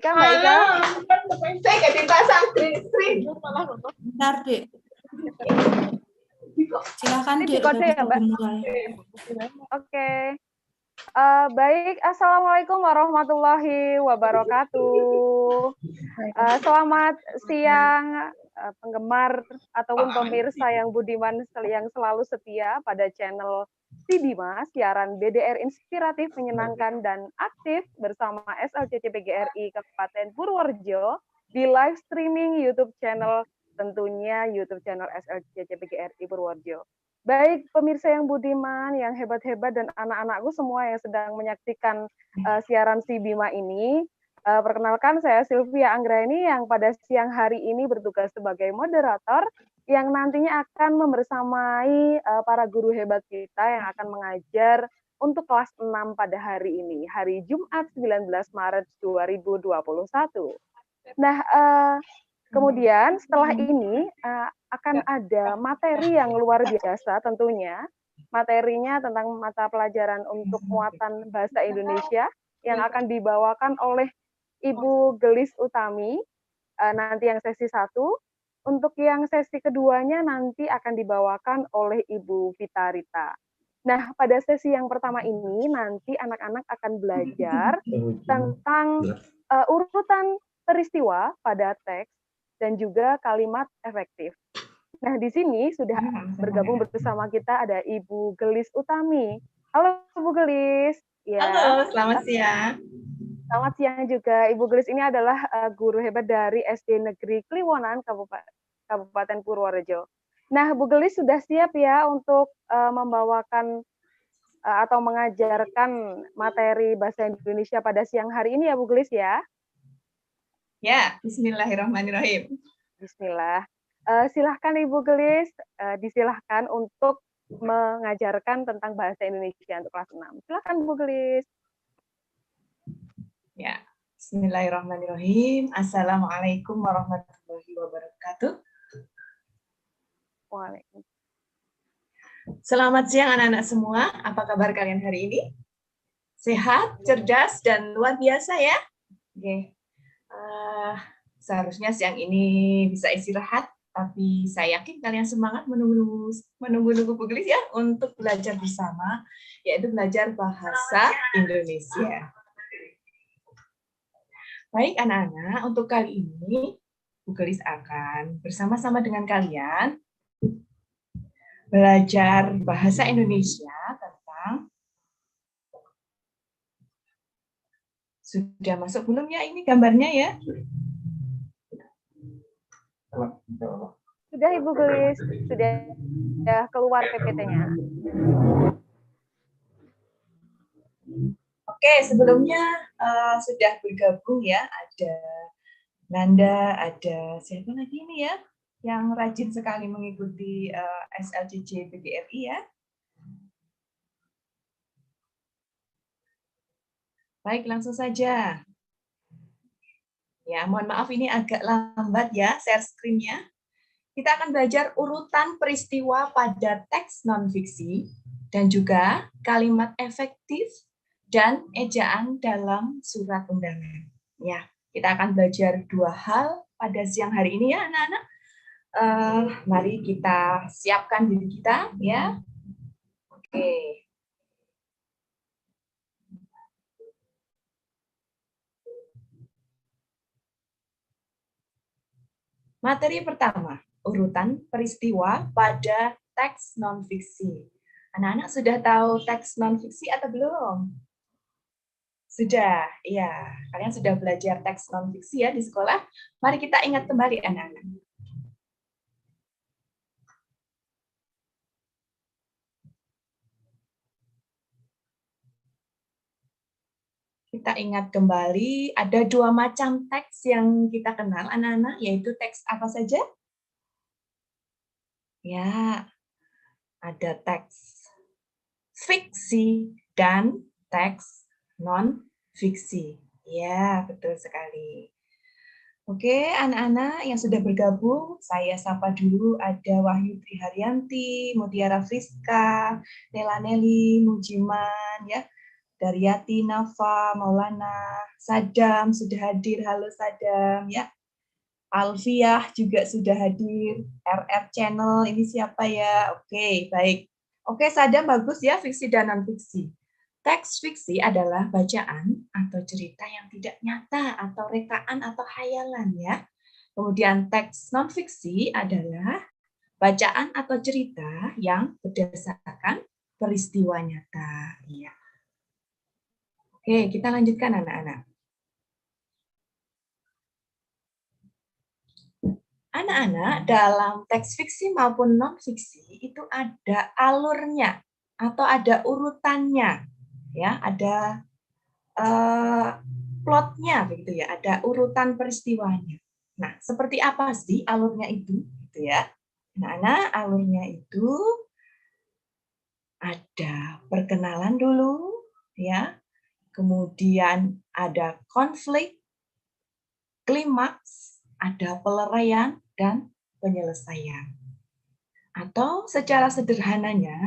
Ika, Mbak Ika. Saya nggak dipasang screen. Bentar, Dek. Silakan, Ini Dek. di kode Udah ya, bisa Mbak? dimulai. Oke. Baik, Assalamualaikum warahmatullahi wabarakatuh. Selamat siang penggemar ataupun pemirsa yang budiman yang selalu setia pada channel Si Bima, siaran BDR inspiratif, menyenangkan, dan aktif bersama SLCC PGRI Kabupaten Purworejo di live streaming YouTube channel, tentunya YouTube channel SLCC PGRI Purworejo. Baik pemirsa yang budiman, yang hebat-hebat, dan anak-anakku semua yang sedang menyaksikan siaran Si Bima ini, perkenalkan saya Sylvia Anggraini yang pada siang hari ini bertugas sebagai moderator yang nantinya akan membersamai para guru hebat kita yang akan mengajar untuk kelas 6 pada hari ini, hari Jumat 19 Maret 2021. Nah, kemudian setelah ini akan ada materi yang luar biasa tentunya. Materinya tentang mata pelajaran untuk muatan bahasa Indonesia yang akan dibawakan oleh Ibu Gelis Utami nanti yang sesi 1. Untuk yang sesi keduanya nanti akan dibawakan oleh Ibu Vitarita. Nah, pada sesi yang pertama ini nanti anak-anak akan belajar tentang urutan peristiwa pada teks dan juga kalimat efektif. Nah, di sini sudah bergabung bersama kita ada Ibu Gelis Utami. Halo, Ibu Gelis. Ya. Halo, selamat siang. Selamat siang juga. Ibu Gelis ini adalah guru hebat dari SD Negeri Kliwonan, Kabupaten Purworejo. Nah, Bu Gelis sudah siap ya untuk membawakan atau mengajarkan materi bahasa Indonesia pada siang hari ini ya, Bu Gelis ya? Ya, bismillahirrahmanirrahim. Bismillah. Silahkan Ibu Gelis, disilahkan untuk mengajarkan tentang bahasa Indonesia untuk kelas 6. Silahkan Bu Gelis. Ya, bismillahirrahmanirrahim. Assalamualaikum warahmatullahi wabarakatuh. Waalaikumsalam. Selamat siang anak-anak semua. Apa kabar kalian hari ini? Sehat, cerdas, dan luar biasa ya? Oke. Seharusnya siang ini bisa istirahat, tapi saya yakin kalian semangat menunggu Bu Gelis ya untuk belajar bersama, yaitu belajar bahasa Indonesia. Baik anak-anak, untuk kali ini Bu Gelis akan bersama-sama dengan kalian belajar bahasa Indonesia tentang, sudah masuk belum ya ini gambarnya ya? Sudah Ibu Gelis, sudah keluar PPT-nya. Oke, sebelumnya sudah bergabung ya, ada Nanda, ada siapa lagi ini ya, yang rajin sekali mengikuti SLCC PGRI ya. Baik, langsung saja. Ya, mohon maaf ini agak lambat ya share screen-nya. Kita akan belajar urutan peristiwa pada teks non-fiksi dan juga kalimat efektif dan ejaan dalam surat undangan. Ya, kita akan belajar dua hal pada siang hari ini ya anak-anak. Mari kita siapkan diri kita ya. Oke. Materi pertama, urutan peristiwa pada teks non-fiksi. Anak-anak sudah tahu teks non-fiksi atau belum? Sudah, ya. Kalian sudah belajar teks non-fiksi ya di sekolah. Mari kita ingat kembali anak-anak. Kita ingat kembali, ada dua macam teks yang kita kenal anak-anak, yaitu teks apa saja? Ya, ada teks fiksi dan teks non-fiksi. Ya, betul sekali. Oke, anak-anak yang sudah bergabung, saya sapa dulu ada Wahyu Triharyanti, Mutiara Friska, Nela Neli, Mujiman, ya. Daryati, Nafa, Maulana, Sadam sudah hadir. Halo Sadam ya. Alfiah juga sudah hadir. RR Channel ini siapa ya? Oke, baik. Oke, Sadam bagus ya, fiksi dan non-fiksi. Teks fiksi adalah bacaan atau cerita yang tidak nyata atau rekaan atau hayalan ya. Kemudian teks non-fiksi adalah bacaan atau cerita yang berdasarkan peristiwa nyata. Ya. Oke, kita lanjutkan anak-anak. Anak-anak, dalam teks fiksi maupun non-fiksi itu ada alurnya atau ada urutannya. Ya, ada plotnya begitu ya, ada urutan peristiwanya. Nah, seperti apa sih alurnya itu? Gitu ya. Anak-anak, alurnya itu ada perkenalan dulu, ya. Kemudian ada konflik, klimaks, ada peleraian dan penyelesaian. Atau secara sederhananya,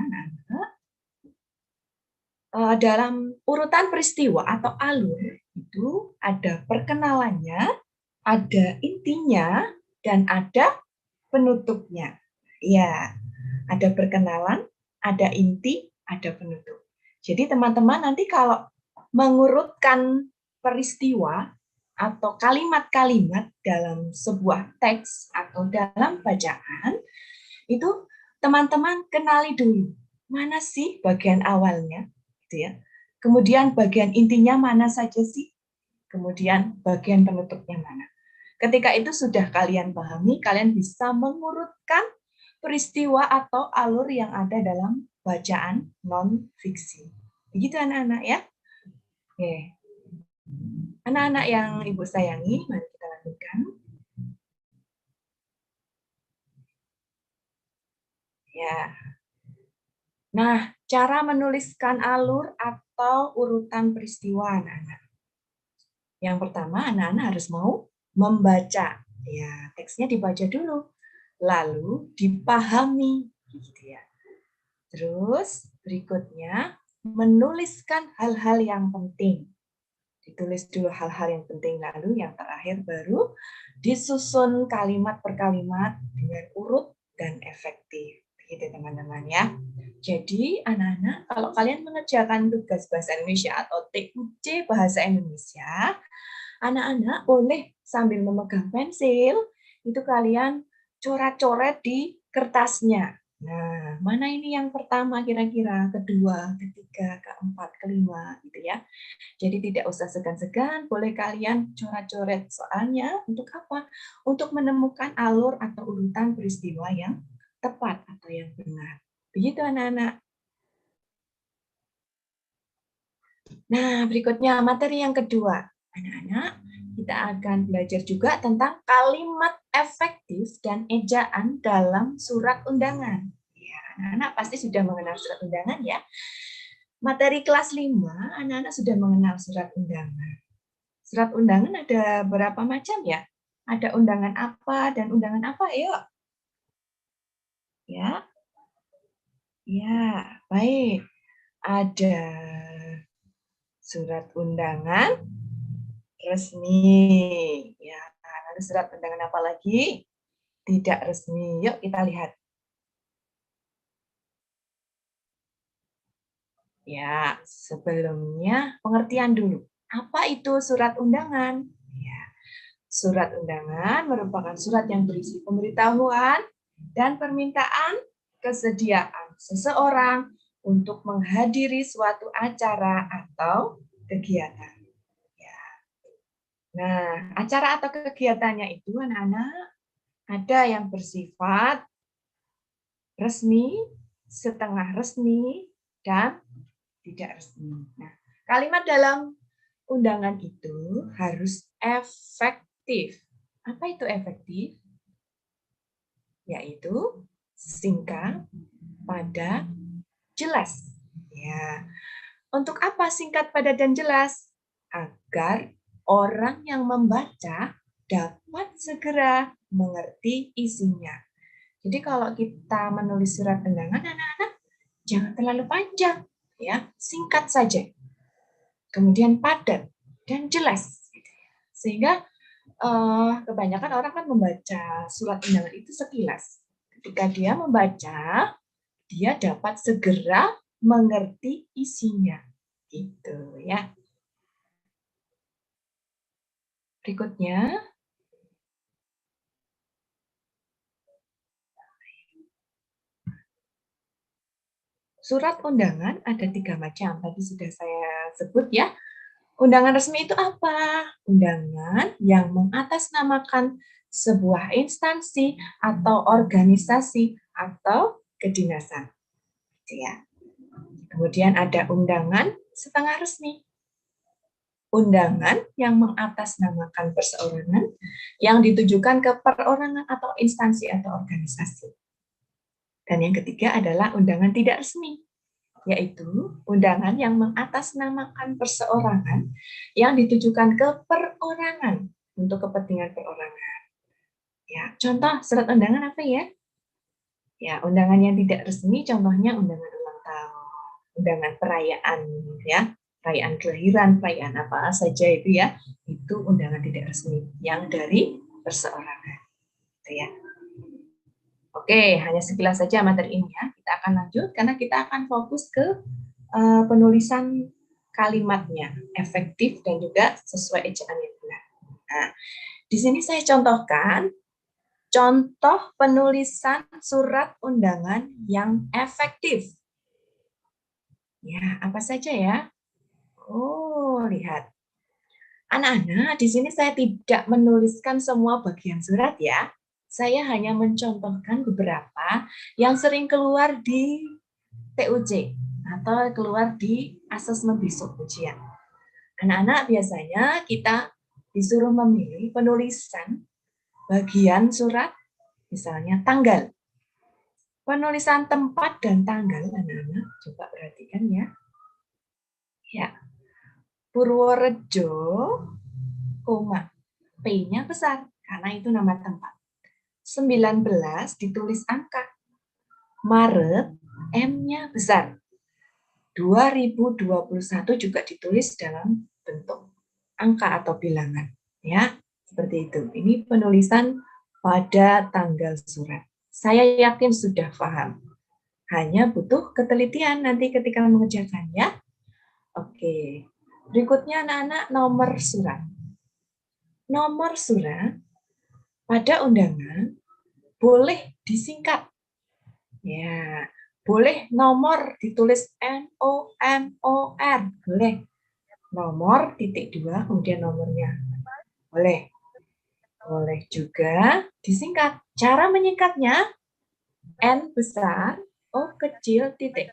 dalam urutan peristiwa atau alur itu ada perkenalannya, ada intinya, dan ada penutupnya. Ya, ada perkenalan, ada inti, ada penutup. Jadi teman-teman nanti kalau mengurutkan peristiwa atau kalimat-kalimat dalam sebuah teks atau dalam bacaan, itu teman-teman kenali dulu mana sih bagian awalnya, gitu ya. Kemudian bagian intinya mana saja sih, kemudian bagian penutupnya mana. Ketika itu sudah kalian pahami, kalian bisa mengurutkan peristiwa atau alur yang ada dalam bacaan non-fiksi. Begitu anak-anak ya. Oke. Anak-anak yang Ibu sayangi, mari kita lanjutkan. Ya. Nah, cara menuliskan alur atau urutan peristiwa anak-anak. Yang pertama, anak-anak harus mau membaca. Ya, teksnya dibaca dulu. Lalu dipahami, gitu ya. Terus berikutnya menuliskan hal-hal yang penting. Ditulis dulu hal-hal yang penting, lalu yang terakhir baru disusun kalimat per kalimat dengan urut dan efektif. Begitu teman-teman ya. Jadi anak-anak, kalau kalian mengerjakan tugas bahasa Indonesia atau TUC bahasa Indonesia, anak-anak boleh sambil memegang pensil, itu kalian coret-coret di kertasnya. Nah, mana ini yang pertama kira-kira, kedua, ketiga, keempat, kelima, gitu ya. Jadi tidak usah segan-segan, boleh kalian coret-coret. Soalnya untuk apa? Untuk menemukan alur atau urutan peristiwa yang tepat atau yang benar. Begitu anak-anak. Nah, berikutnya materi yang kedua. Anak-anak, kita akan belajar juga tentang kalimat efektif dan ejaan dalam surat undangan. Ya, anak-anak pasti sudah mengenal surat undangan ya. Materi kelas 5, anak-anak sudah mengenal surat undangan. Surat undangan ada berapa macam ya? Ada undangan apa dan undangan apa? Yuk. Ya. Ya, baik. Ada surat undangan resmi. Ya, ada surat undangan apa lagi? Tidak resmi. Yuk kita lihat. Ya, sebelumnya pengertian dulu. Apa itu surat undangan? Ya, surat undangan merupakan surat yang berisi pemberitahuan dan permintaan kesediaan seseorang untuk menghadiri suatu acara atau kegiatan. Ya. Nah, acara atau kegiatannya itu anak-anak ada yang bersifat resmi, setengah resmi, dan tidak resmi. Nah, kalimat dalam undangan itu harus efektif. Apa itu efektif? Yaitu singkat, padat, jelas. Ya. Untuk apa singkat, padat, dan jelas? Agar orang yang membaca dapat segera mengerti isinya. Jadi kalau kita menulis surat undangan, anak-anak jangan terlalu panjang, ya, singkat saja. kemudian padat dan jelas. Sehingga kebanyakan orang kan membaca surat undangan itu sekilas. Ketika dia membaca, dia dapat segera mengerti isinya. Gitu ya. Berikutnya, surat undangan ada 3 macam. Tadi sudah saya sebut ya. Undangan resmi itu apa? Undangan yang mengatasnamakan sebuah instansi atau organisasi atau kedinasan. Ya. Kemudian ada undangan setengah resmi. Undangan yang mengatasnamakan perseorangan yang ditujukan ke perorangan atau instansi atau organisasi. Dan yang ketiga adalah undangan tidak resmi, yaitu undangan yang mengatasnamakan perseorangan yang ditujukan ke perorangan untuk kepentingan perorangan. Ya, contoh surat undangan apa ya? Ya, undangan yang tidak resmi contohnya undangan ulang tahun, undangan perayaan ya, perayaan kelahiran, perayaan apa saja itu ya, itu undangan tidak resmi yang dari perseorangan. Gitu ya. Oke, hanya sekilas saja materi ini ya. Kita akan lanjut karena kita akan fokus ke penulisan kalimatnya, efektif dan juga sesuai ejaan yang benar. Nah, di sini saya contohkan contoh penulisan surat undangan yang efektif. Ya, apa saja ya? Oh, lihat. Anak-anak, di sini saya tidak menuliskan semua bagian surat ya. Saya hanya mencontohkan beberapa yang sering keluar di TUJ atau keluar di asesmen besok ujian. Anak-anak biasanya kita disuruh memilih penulisan bagian surat, misalnya tanggal. Penulisan tempat dan tanggal, anak-anak, coba perhatikan ya. Ya, Purworejo, koma, P-nya besar, karena itu nama tempat. 19 ditulis angka. Maret, M-nya besar. 2021 juga ditulis dalam bentuk angka atau bilangan. Ya, seperti itu. Ini penulisan pada tanggal surat. Saya yakin sudah paham. Hanya butuh ketelitian nanti ketika mengerjakannya. Oke. Berikutnya anak-anak nomor surat. Nomor surat pada undangan boleh disingkat. Ya, boleh nomor ditulis NOMOR, boleh. Nomor titik 2 kemudian nomornya. Boleh. Boleh juga disingkat. Cara menyingkatnya N besar, O kecil, titik.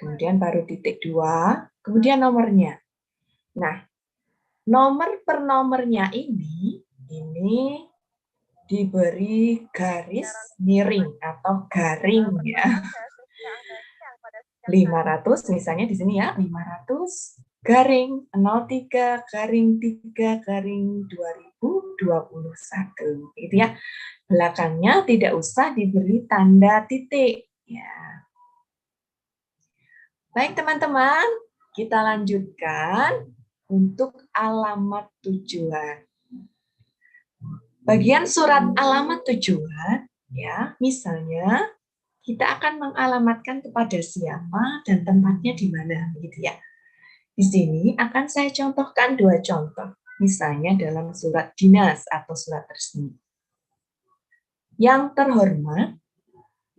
Kemudian baru titik 2, kemudian nomornya. Nah, nomor per nomornya ini diberi garis miring atau garing ya. 500 misalnya di sini ya, 500 garing 03 garing 3 garing 2021 gitu ya. Belakangnya tidak usah diberi tanda titik ya. Baik teman-teman, kita lanjutkan untuk alamat tujuan. Bagian surat alamat tujuan ya, misalnya kita akan mengalamatkan kepada siapa dan tempatnya di mana gitu ya. Di sini akan saya contohkan 2 contoh, misalnya dalam surat dinas atau surat resmi. Yang terhormat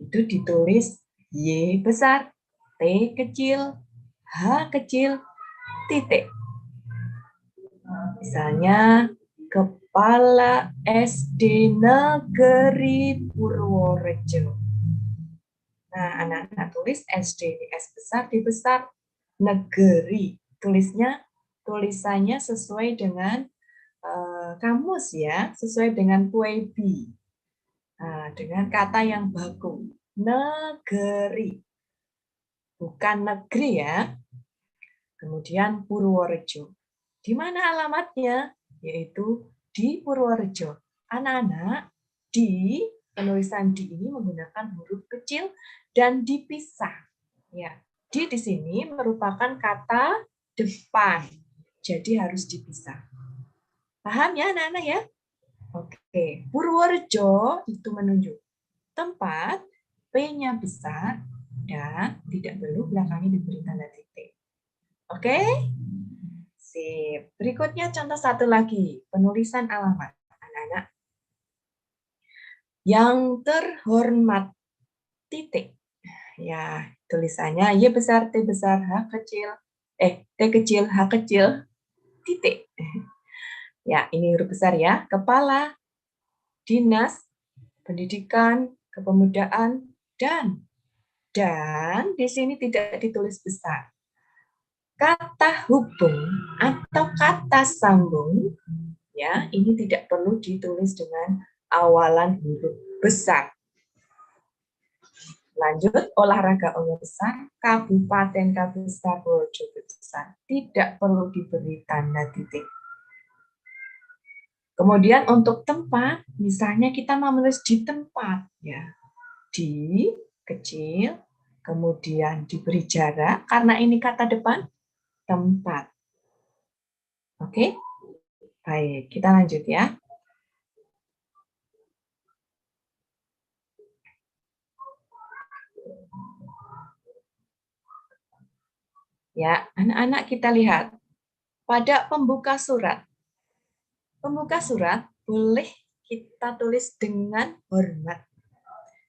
itu ditulis Y besar, T kecil, H kecil, titik. Misalnya Kepala SD Negeri Purworejo. Nah, anak-anak tulis SD di S besar, D besar, negeri. Tulisannya sesuai dengan kamus ya, sesuai dengan PUEB. Nah, dengan kata yang baku. Negeri. Bukan negeri ya. Kemudian Purworejo. Di mana alamatnya? Yaitu di Purworejo. Anak-anak, di penulisan di ini menggunakan huruf kecil dan dipisah. Ya, di sini merupakan kata depan. Jadi harus dipisah. Paham ya anak-anak ya? Oke, Purworejo itu menunjuk tempat, P-nya besar, dan tidak perlu belakangnya diberi tanda titik. Oke? Sip. Berikutnya contoh satu lagi, penulisan alamat. Anak-anak. Yang terhormat, titik. Ya, tulisannya Y besar, T besar, H kecil, T kecil, H kecil, titik. Ya, ini huruf besar ya. Kepala, Dinas, Pendidikan, Kepemudaan, dan di sini tidak ditulis besar. Kata hubung atau kata sambung, ya, ini tidak perlu ditulis dengan awalan huruf besar. Lanjut, olahraga Oyo besar, Kabupaten Besar, Purworejo besar. Tidak perlu diberi tanda titik. Kemudian untuk tempat, misalnya kita mau menulis di tempat, ya, di kecil, kemudian diberi jarak, karena ini kata depan, tempat. Oke, baik, kita lanjut ya. Ya, anak-anak kita lihat, pada pembuka surat. Pembuka surat boleh kita tulis dengan hormat.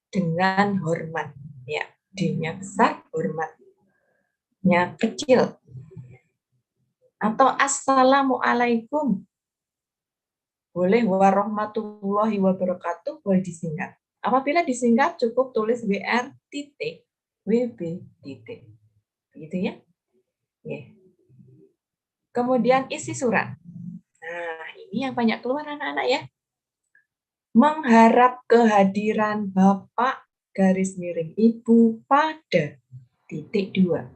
Dengan hormat. Ya, D-nya besar, hormatnya kecil. Atau assalamualaikum. Boleh warahmatullahi wabarakatuh, boleh disingkat. Apabila disingkat cukup tulis WR titik, WB titik. Begitu ya? Yeah. Kemudian isi surat. Nah, ini yang banyak keluar anak-anak ya. Mengharap kehadiran Bapak garis miring Ibu pada titik 2.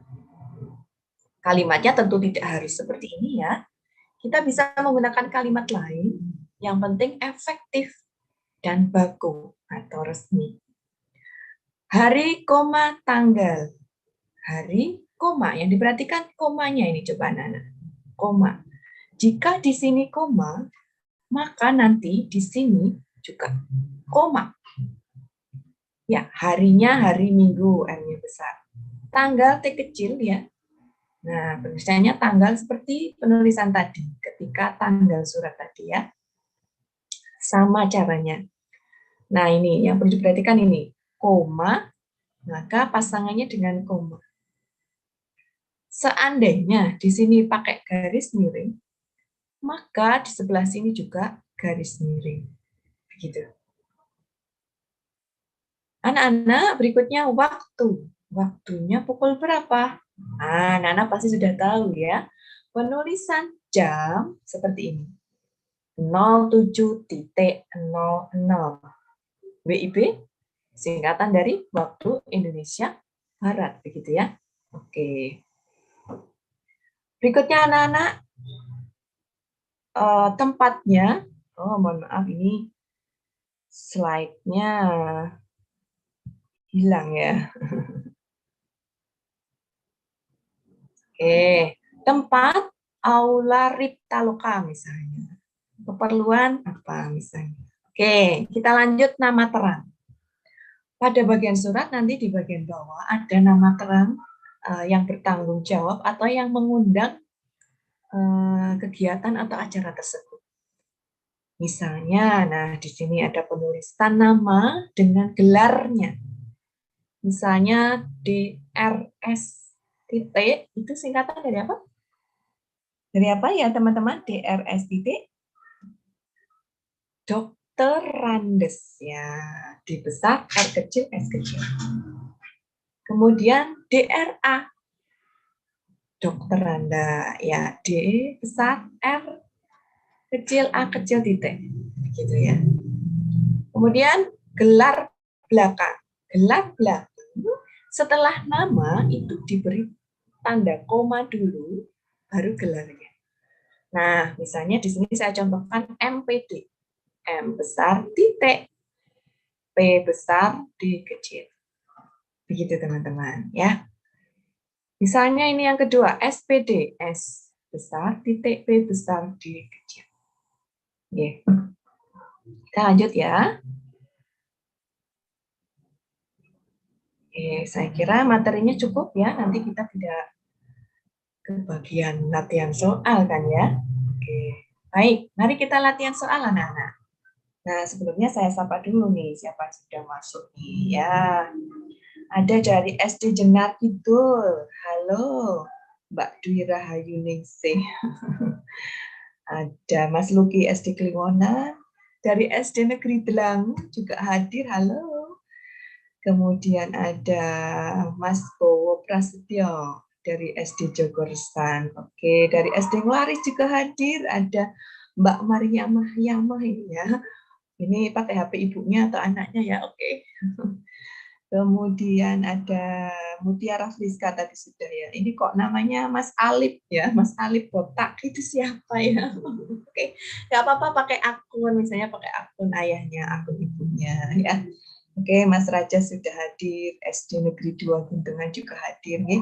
Kalimatnya tentu tidak harus seperti ini ya. Kita bisa menggunakan kalimat lain, yang penting efektif dan baku atau resmi. Hari, koma, tanggal. Hari, koma. Yang diperhatikan komanya ini, coba anak-anak. Koma. Jika di sini koma, maka nanti di sini juga koma. Ya, harinya hari Minggu, M-nya besar. Tanggal T kecil ya. Nah, penulisannya tanggal seperti penulisan tadi, ketika tanggal surat tadi ya. Sama caranya. Nah, ini yang perlu diperhatikan ini. Koma, maka pasangannya dengan koma. Seandainya di sini pakai garis miring, maka di sebelah sini juga garis miring. Begitu. Anak-anak, berikutnya waktu. Waktunya pukul berapa? Nah, anak-anak pasti sudah tahu ya. Penulisan jam seperti ini. 07.00. WIB singkatan dari waktu Indonesia Barat, begitu ya. Oke. Berikutnya anak-anak, tempatnya. Oh, mohon maaf ini slide-nya hilang ya. Oke, tempat Aula Riptaloka misalnya. Keperluan apa misalnya. Oke, kita lanjut nama terang. Pada bagian surat nanti di bagian bawah ada nama terang yang bertanggung jawab atau yang mengundang kegiatan atau acara tersebut. Misalnya, nah di sini ada penulisan nama dengan gelarnya. Misalnya DRS titik, itu singkatan dari apa? Dari apa ya teman-teman? DRS titik? Dokter Randes ya. D besar, R kecil, S kecil. Kemudian DRA. Dokter Randa ya. D besar, R kecil, A kecil titik. Gitu ya. Kemudian gelar belakang. Gelar belakang setelah nama itu diberi tanda koma dulu, baru gelarnya. Nah, misalnya di sini saya contohkan MPD. M besar titik, P besar, D kecil. Begitu teman-teman ya. Misalnya ini yang kedua, SPD, S besar, titik P besar, D kecil. Oke. Kita lanjut ya. Oke, saya kira materinya cukup ya, nanti kita tidak ke bagian latihan soal kan ya. Oke, baik, mari kita latihan soal anak-anak. Nah, sebelumnya saya sapa dulu nih, siapa yang sudah masuk nih ya. Ada dari SD Jenar Kidul. Halo, Mbak Dwi Rahayu Ningsih. Ada Mas Luki SD Kliwonan. Dari SD Negeri Delangu juga hadir. Halo. Kemudian ada Mas Bowo Prasetyo dari SD Jogorstan. Oke, dari SD Nglaris juga hadir. Ada Mbak Maria Mahyamah ini ya. Ini pakai HP ibunya atau anaknya ya, oke. Kemudian ada Mutiara Friska tadi sudah ya. Ini kok namanya Mas Alip ya, Mas Alip botak itu siapa ya? Oke, nggak apa-apa pakai akun, misalnya pakai akun ayahnya, akun ibunya ya. Oke, Mas Raja sudah hadir, SD Negeri 2 Guntungan juga hadir nih.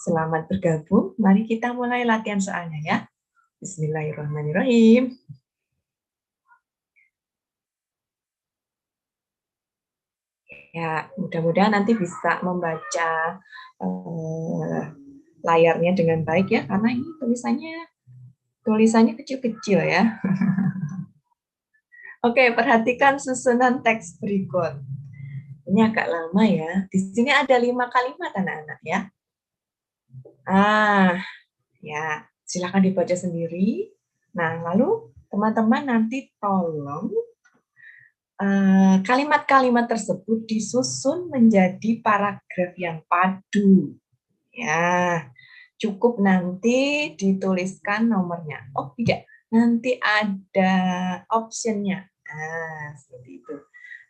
Selamat bergabung. Mari kita mulai latihan soalnya ya. Bismillahirrahmanirrahim. Ya, mudah-mudahan nanti bisa membaca layarnya dengan baik ya, karena ini tulisannya kecil-kecil ya. Oke, perhatikan susunan teks berikut. Ini agak lama ya. Di sini ada 5 kalimat anak-anak ya. Ya, silakan dibaca sendiri. Nah, lalu teman-teman nanti tolong kalimat-kalimat tersebut disusun menjadi paragraf yang padu. Ya, cukup nanti dituliskan nomornya. Oh, tidak. Nanti ada optionnya. Nah, seperti itu.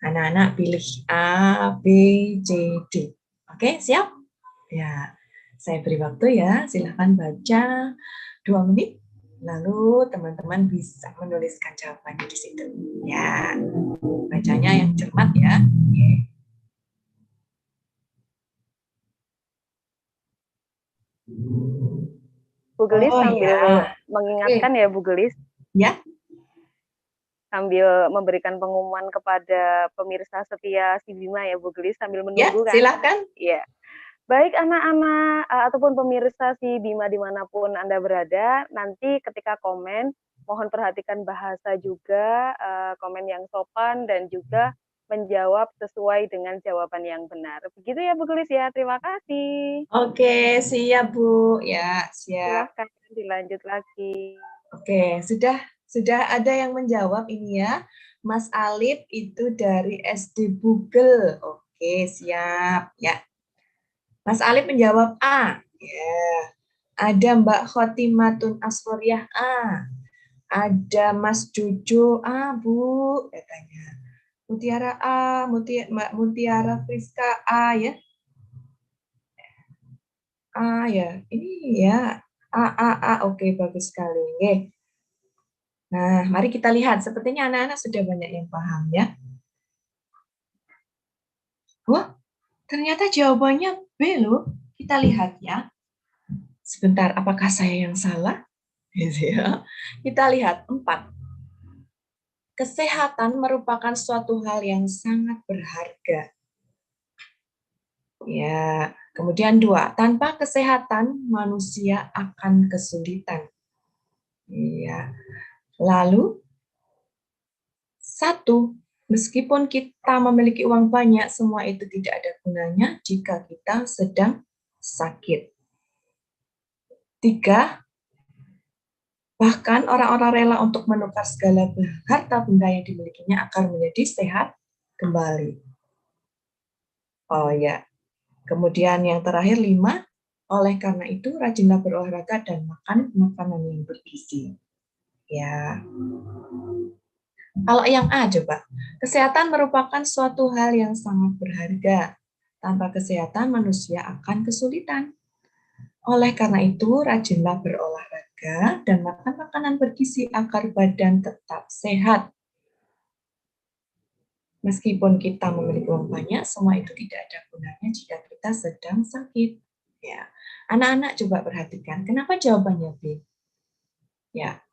Anak-anak pilih A, B, C, D. Oke, siap? Ya, saya beri waktu ya. Silahkan baca 2 menit. Lalu teman-teman bisa menuliskan jawabannya di situ. Ya, bacanya yang cermat ya. Oke. Bu Gelis sambil ya. mengingatkan ya Bu Gelis. Ya. Sambil memberikan pengumuman kepada pemirsa setia si Bima ya Bu Gelis sambil menunggu ya, kan. Silakan. Iya. Baik anak-anak ataupun pemirsa si Bima dimanapun Anda berada, nanti ketika komen, mohon perhatikan bahasa juga, komen yang sopan dan juga menjawab sesuai dengan jawaban yang benar. Begitu ya Bu Gelis ya, terima kasih. Oke, siap Bu. Ya, siap. Silahkan dilanjut lagi. Oke, sudah ada yang menjawab ini ya. Mas Alip itu dari SD Google. Oke, siap. Ya. Mas Alip menjawab A. Ya. Ada Mbak Khotimatun Aswariah A. Ada Mas Jojo A, Bu, katanya. Mutiara A, Mbak Mutiara Friska A ya. A ya. Ini ya. A. Oke, bagus sekali. Oke. Nah, mari kita lihat. Sepertinya anak-anak sudah banyak yang paham ya. Wah, ternyata jawabannya B loh. Kita lihat ya. Sebentar, apakah saya yang salah? Kita lihat 4. Kesehatan merupakan suatu hal yang sangat berharga. Ya, kemudian 2. Tanpa kesehatan manusia akan kesulitan. Ya. Lalu 1. Meskipun kita memiliki uang banyak, semua itu tidak ada gunanya jika kita sedang sakit. 3. Bahkan orang-orang rela untuk menukar segala harta benda yang dimilikinya agar menjadi sehat kembali. Oh ya. Kemudian yang terakhir 5. Oleh karena itu, rajinlah berolahraga dan makan makanan yang bergizi. Ya. Kalau yang A coba, kesehatan merupakan suatu hal yang sangat berharga. Tanpa kesehatan manusia akan kesulitan. Oleh karena itu, rajinlah berolahraga dan makan makanan bergizi agar badan tetap sehat. Meskipun kita memiliki uang banyak, semua itu tidak ada gunanya jika kita sedang sakit. Ya. Anak-anak coba perhatikan, kenapa jawabannya B? Ya.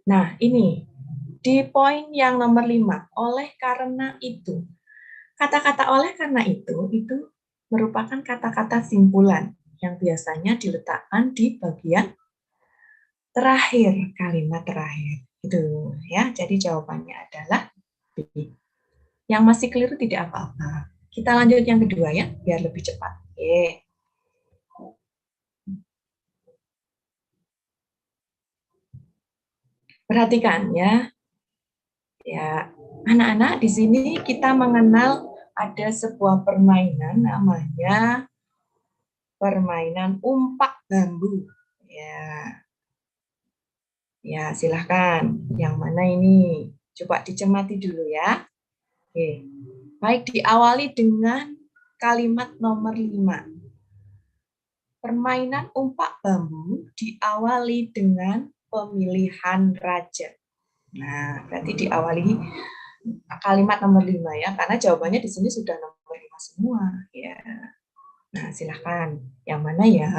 Nah, ini di poin yang nomor 5, oleh karena itu. Kata-kata oleh karena itu merupakan kata-kata simpulan yang biasanya diletakkan di bagian terakhir, kalimat terakhir. Itu ya. Jadi jawabannya adalah B. Yang masih keliru tidak apa-apa. Kita lanjut yang kedua ya, biar lebih cepat. Oke. Perhatikan ya. Ya, anak-anak di sini kita mengenal ada sebuah permainan namanya permainan umpak bambu. Ya. Ya, silahkan. Yang mana ini? Coba dicermati dulu ya. Oke. Baik, diawali dengan kalimat nomor 5. Permainan umpak bambu diawali dengan pemilihan raja. Nah, berarti diawali kalimat nomor 5 ya, karena jawabannya di sini sudah nomor 5 semua. Ya. Nah, silahkan. Yang mana ya?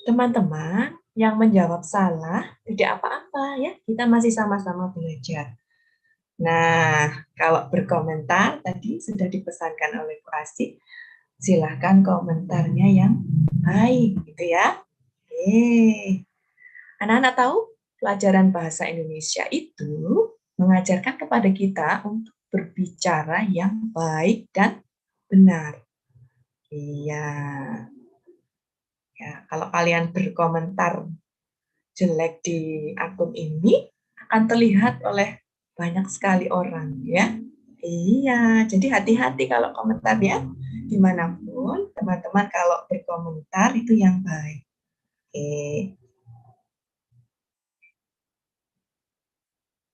Teman-teman yang menjawab salah, tidak apa-apa ya, kita masih sama-sama belajar. Nah, kalau berkomentar tadi sudah dipesankan oleh Bu Asih, silahkan komentarnya yang baik, gitu ya. Oke. Anak-anak tahu pelajaran bahasa Indonesia itu mengajarkan kepada kita untuk berbicara yang baik dan benar. Iya. Ya, kalau kalian berkomentar jelek di akun ini akan terlihat oleh banyak sekali orang ya. Iya, jadi hati-hati kalau komentarnya dimanapun, teman-teman kalau berkomentar itu yang baik. Oke.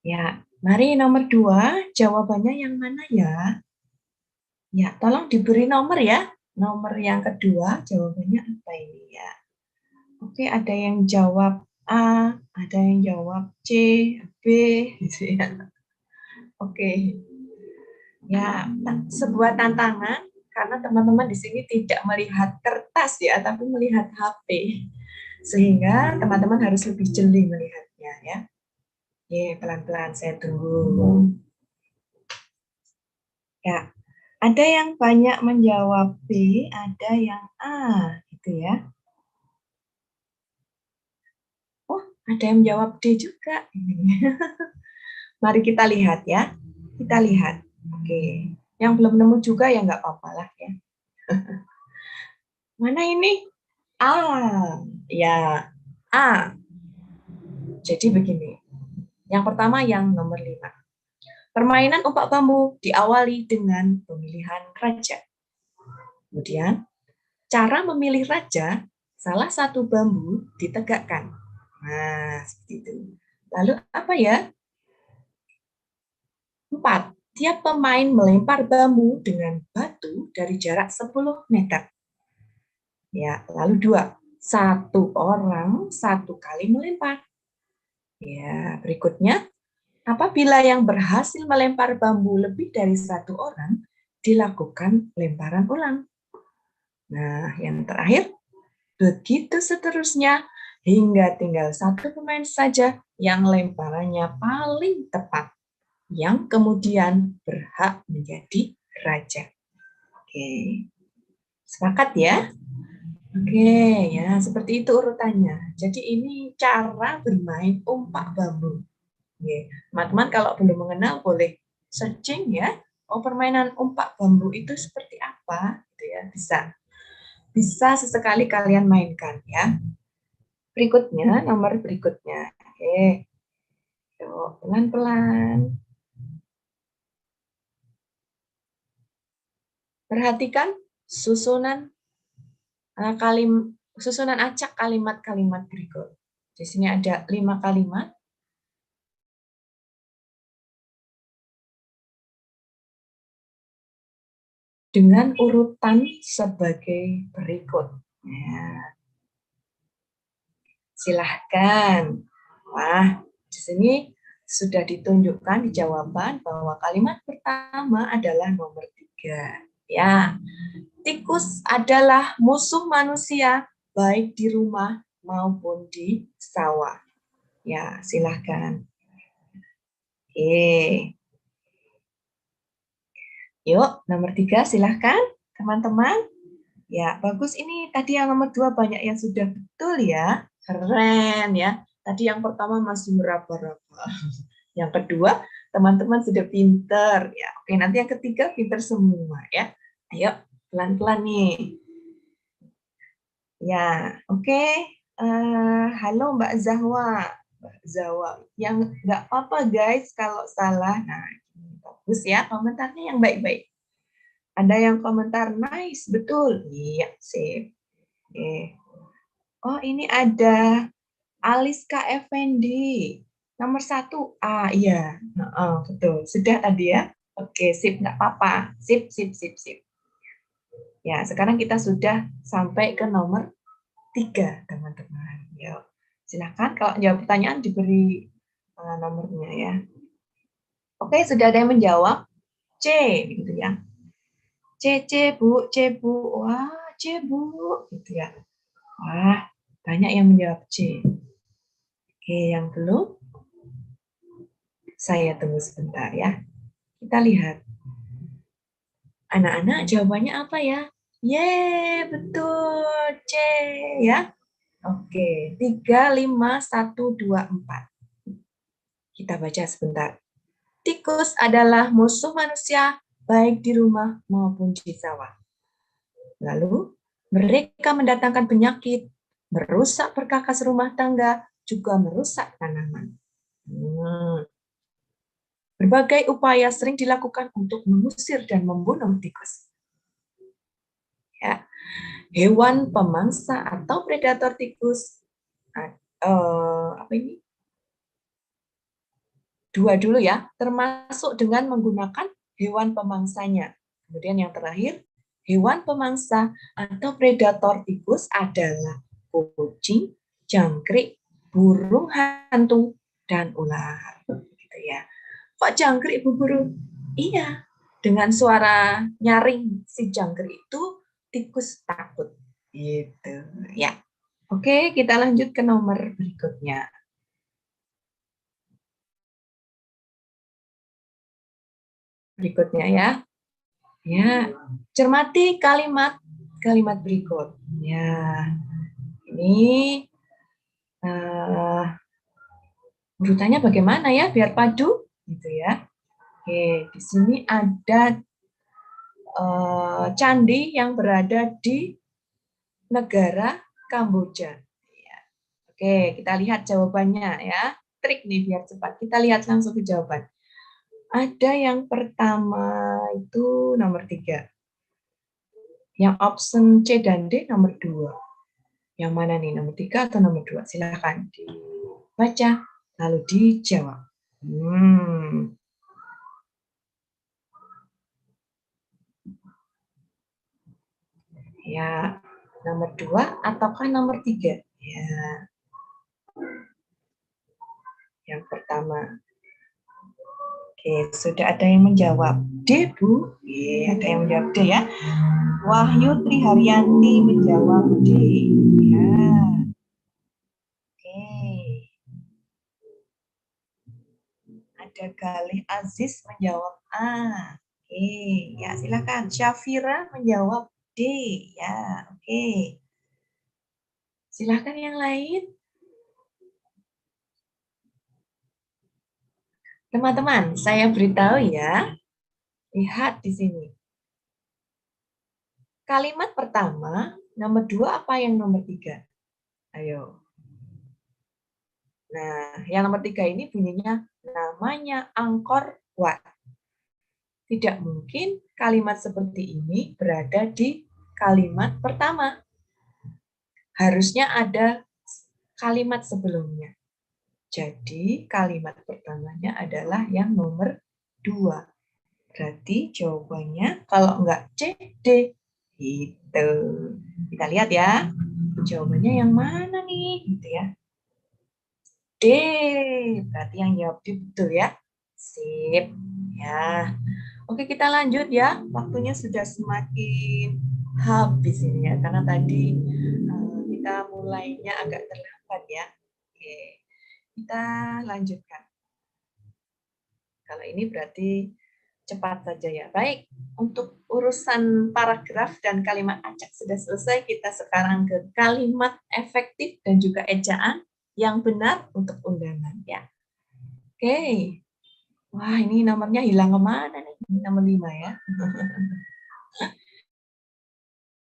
Ya, mari nomor 2, jawabannya yang mana ya? Ya, tolong diberi nomor ya. Nomor yang kedua, jawabannya apa ini ya? Oke, ada yang jawab A, ada yang jawab C, B, gitu ya. Oke. Ya, sebuah tantangan karena teman-teman di sini tidak melihat kertas ya, tapi melihat HP. Sehingga teman-teman harus lebih jeli melihatnya ya. Oke, pelan-pelan saya tunggu. Ya, ada yang banyak menjawab B, ada yang A, gitu ya. Oh, ada yang menjawab D juga. Mari kita lihat ya. Kita lihat. Oke. Yang belum nemu juga ya nggak apa-apa lah ya. Mana ini? A. Ya, A. Jadi begini. Yang pertama yang nomor 5. Permainan umpak bambu diawali dengan pemilihan raja. Kemudian, cara memilih raja, salah satu bambu ditegakkan. Nah, seperti itu. Lalu apa ya? 4. Tiap pemain melempar bambu dengan batu dari jarak 10 meter. Ya, lalu 2. Satu orang satu kali melempar. Ya, berikutnya, apabila yang berhasil melempar bambu lebih dari satu orang, dilakukan lemparan ulang. Nah, yang terakhir, begitu seterusnya, hingga tinggal satu pemain saja yang lemparannya paling tepat, yang kemudian berhak menjadi raja. Oke, sepakat ya? Oke, ya seperti itu urutannya. Jadi ini cara bermain umpak bambu. Teman-teman kalau belum mengenal boleh searching ya. Oh, permainan umpak bambu itu seperti apa? Gitu ya, bisa sesekali kalian mainkan ya. Berikutnya, nomor berikutnya. Oke, yuk, pelan-pelan. Perhatikan susunan susunan acak kalimat-kalimat berikut. Di sini ada 5 kalimat. Dengan urutan sebagai berikut. Ya. Silahkan. Wah, di sini sudah ditunjukkan di jawaban bahwa kalimat pertama adalah nomor 3. Ya, tikus adalah musuh manusia baik di rumah maupun di sawah. Ya, silahkan. Oke. Yuk, nomor 3 silahkan, teman-teman. Ya, bagus ini. Tadi yang nomor 2 banyak yang sudah betul ya. Keren ya. Tadi yang pertama masih meraba-raba. Yang kedua, teman-teman sudah pinter. Ya, oke, nanti yang ketiga pinter semua ya. Ayo, pelan-pelan nih. Ya, oke. Halo Mbak Zahwa. Mbak Zahwa. Yang nggak apa-apa guys kalau salah. Nah, bagus ya komentarnya yang baik-baik. Ada yang komentar nice, betul. Iya, sip. Oke. Oh, ini ada Aliska Effendi. Nomor 1. Ah, iya. Betul. Sudah tadi ya. Oke, sip. Nggak apa-apa. Sip, sip, sip, sip. Ya, sekarang kita sudah sampai ke nomor 3, teman-teman. Yuk, silakan kalau jawab pertanyaan diberi nomornya ya. Oke, sudah ada yang menjawab. C, gitu ya. C, Bu, C, Bu. Wah, C, Bu. Gitu ya. Wah, banyak yang menjawab C. Oke, yang belum? Saya tunggu sebentar ya. Kita lihat. Anak-anak jawabannya apa ya? Yeay, betul. C, ya. Oke, 3, 5, 1, 2, 4. Kita baca sebentar. Tikus adalah musuh manusia baik di rumah maupun di sawah. Lalu, mereka mendatangkan penyakit, merusak perkakas rumah tangga, juga merusak tanaman. Berbagai upaya sering dilakukan untuk mengusir dan membunuh tikus. Ya. Hewan pemangsa atau predator tikus, apa ini? 2 dulu ya, termasuk dengan menggunakan hewan pemangsanya. Kemudian yang terakhir, hewan pemangsa atau predator tikus adalah kucing, jangkrik, burung hantu, dan ular. Gitu ya. Kok jangkrik, Bu Guru? Iya, dengan suara nyaring si jangkrik itu tikus takut. Gitu ya. Oke, kita lanjut ke nomor berikutnya. Berikutnya ya. Ya, cermati kalimat berikut. Ya, ini urutannya bagaimana ya biar padu, gitu ya. Oke, di sini ada candi yang berada di negara Kamboja. Ya. Oke, kita lihat jawabannya ya. Trik nih biar cepat. Kita lihat langsung ke jawaban. Ada yang pertama itu nomor 3. Yang option C dan D nomor 2. Yang mana nih, nomor 3 atau nomor 2? Silahkan dibaca, lalu dijawab. Ya, nomor 2 ataukah nomor 3? Ya. Yang pertama. Oke, sudah ada yang menjawab. D, Bu. Oke, ada yang menjawab D ya. Wahyu Triharyanti menjawab D. Ya. Oke. Ada Galih Aziz menjawab A. Oke, ya silakan. Syafira menjawab D. Ya, oke. Silakan yang lain. Teman-teman, saya beritahu ya. Lihat di sini. Kalimat pertama, nomor 2 apa yang nomor 3? Ayo. Nah, yang nomor 3 ini bunyinya namanya Angkor Wat. Tidak mungkin kalimat seperti ini berada di kalimat pertama. Harusnya ada kalimat sebelumnya. Jadi kalimat pertamanya adalah yang nomor 2. Berarti jawabannya kalau enggak C, D. Gitu. Kita lihat ya. Jawabannya yang mana nih? Gitu ya. D. Berarti yang jawab D betul ya. Sip. Ya. Oke, kita lanjut ya. Waktunya sudah semakin habis ini ya, karena tadi kita mulainya agak terlambat ya. Oke, kita lanjutkan. Kalau ini berarti cepat saja ya. Baik, untuk urusan paragraf dan kalimat acak sudah selesai. Kita sekarang ke kalimat efektif dan juga ejaan yang benar untuk undangan ya. Oke. Wah, ini nomornya hilang kemana nih? Ini nomor 5 ya.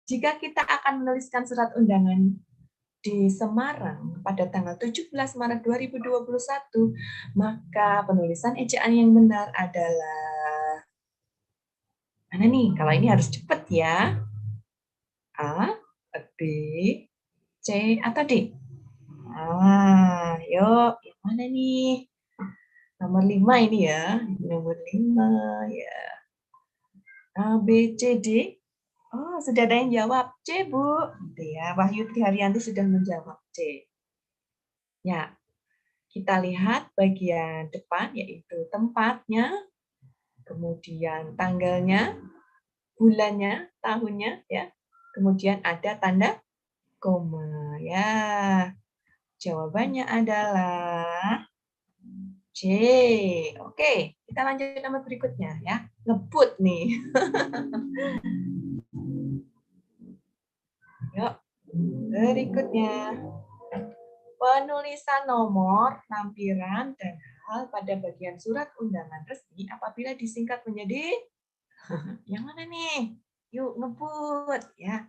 Jika kita akan menuliskan surat undangan di Semarang pada tanggal 17 Maret 2021, maka penulisan ejaan yang benar adalah mana nih? Kalau ini harus cepat ya. A, B, C, atau D? Yuk, yang mana nih? Nomor 5 ini ya. Nomor 5 ya. A, B, C, D. Oh, sudah ada yang jawab. C, Bu. Gitu ya. Wahyu Triharyanti sudah menjawab C. Ya, kita lihat bagian depan, yaitu tempatnya, kemudian tanggalnya, bulannya, tahunnya, ya. Kemudian ada tanda koma. Ya, jawabannya adalah C. Oke, kita lanjut nomor berikutnya ya. Ngebut nih. Yuk, berikutnya. Penulisan nomor, lampiran, dan hal pada bagian surat undangan resmi apabila disingkat menjadi yang mana nih? Yuk, ngebut ya.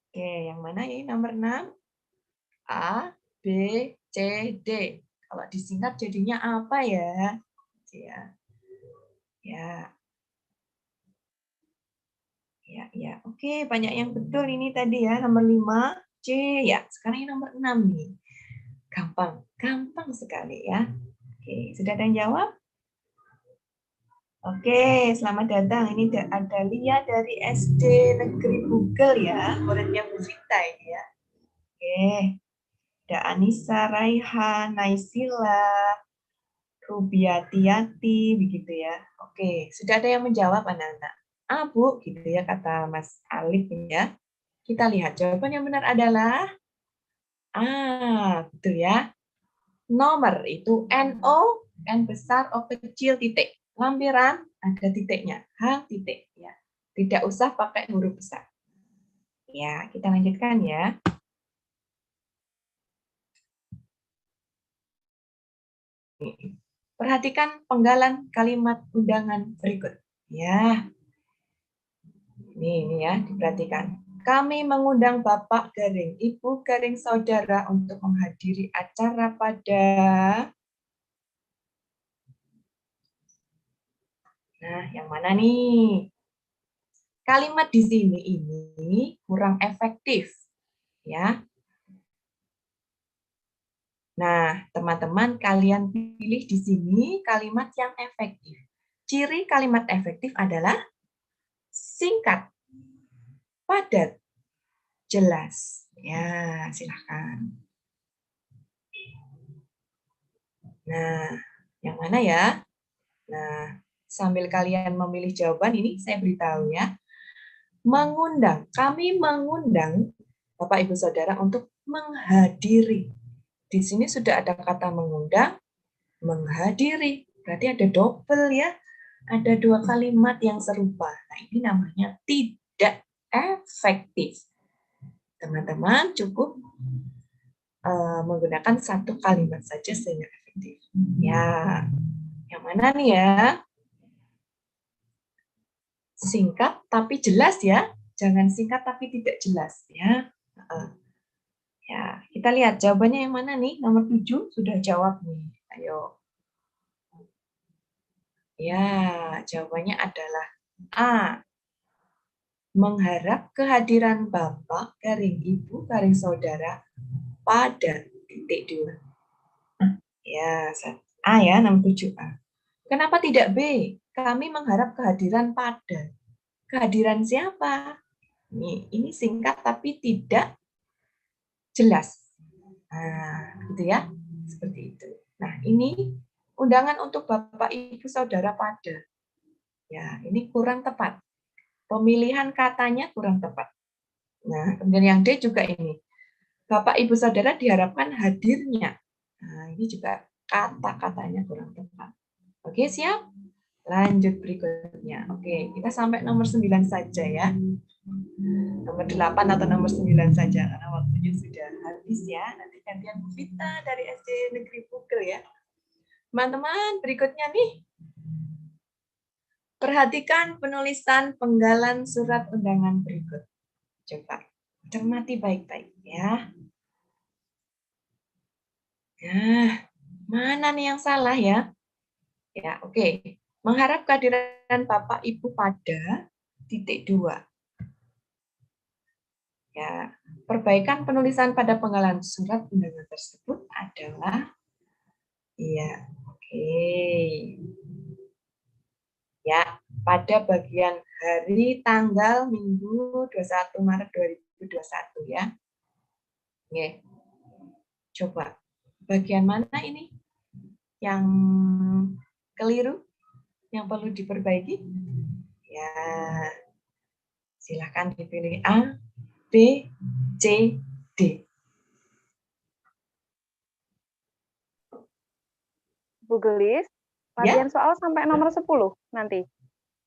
Oke, yang mana ini nomor 6? A, B, C, D. Kalau disingkat jadinya apa ya? Ya. Oke, banyak yang betul ini tadi ya. Nomor 5, C. Ya, sekarang yang nomor 6 nih. Gampang sekali ya. Oke, sudah ada yang jawab? Oke, selamat datang. Ini ada Lia dari SD Negeri Google ya. Muridnya Bu Vita ini ya. Oke. Ada Anissa, Raihan, Naisila, Rubiati, begitu ya. Oke, sudah ada yang menjawab anak-anak. Bu, gitu ya kata Mas Alif ya. Kita lihat jawaban yang benar adalah betul ya. Nomor itu NO, N besar, O kecil, titik. Lampiran ada titiknya, H titik ya. Tidak usah pakai huruf besar. Ya, kita lanjutkan ya. Perhatikan penggalan kalimat undangan berikut. Ya. Ini ya, diperhatikan. Kami mengundang Bapak garing Ibu garing saudara untuk menghadiri acara pada. Nah, yang mana nih? Kalimat di sini ini kurang efektif, ya. Nah, teman-teman kalian pilih di sini kalimat yang efektif. Ciri kalimat efektif adalah singkat, padat, jelas. Ya, silakan. Nah, yang mana ya? Nah, sambil kalian memilih jawaban ini, saya beritahu ya. Mengundang, kami mengundang Bapak Ibu Saudara untuk menghadiri. Di sini sudah ada kata mengundang, menghadiri. Berarti ada double ya. Ada dua kalimat yang serupa. Nah, ini namanya tidak efektif. Teman-teman cukup menggunakan satu kalimat saja sehingga efektif. Ya, yang mana nih ya? Singkat tapi jelas ya. Jangan singkat tapi tidak jelas ya. Ya, kita lihat jawabannya yang mana nih? Nomor 7 sudah jawab nih. Ayo. Ya, jawabannya adalah A. Mengharap kehadiran Bapak garing Ibu garing saudara pada titik 2. Ya, A ya, nomor 7A. Kenapa tidak B? Kami mengharap kehadiran pada. Kehadiran siapa? Ini singkat tapi tidak jelas. Nah, gitu ya. Seperti itu. Nah, ini undangan untuk Bapak Ibu Saudara pada. Ya, ini kurang tepat. Pemilihan katanya kurang tepat. Nah, kemudian yang D juga ini. Bapak Ibu Saudara diharapkan hadirnya. Nah, ini juga kata-katanya kurang tepat. Oke, siap? Lanjut berikutnya. Oke, kita sampai nomor 9 saja ya. Nomor 8 atau nomor 9 saja, karena waktunya sudah habis ya. Nanti gantian Bu Vita dari SD Negeri Pugel ya. Teman-teman, berikutnya nih. Perhatikan penulisan penggalan surat undangan berikut. Coba cermati baik-baik ya. Nah, mana nih yang salah ya? Ya, oke. Mengharap kehadiran Bapak Ibu pada titik 2. Ya, perbaikan penulisan pada penggalan surat undangan tersebut adalah ya, oke. Ya, pada bagian hari tanggal Minggu 21 Maret 2021 ya. Oke. Coba bagian mana ini yang keliru, yang perlu diperbaiki? Ya, silakan dipilih A, B, C, D. Bu Gelis, latihan soal sampai nomor 10 nanti.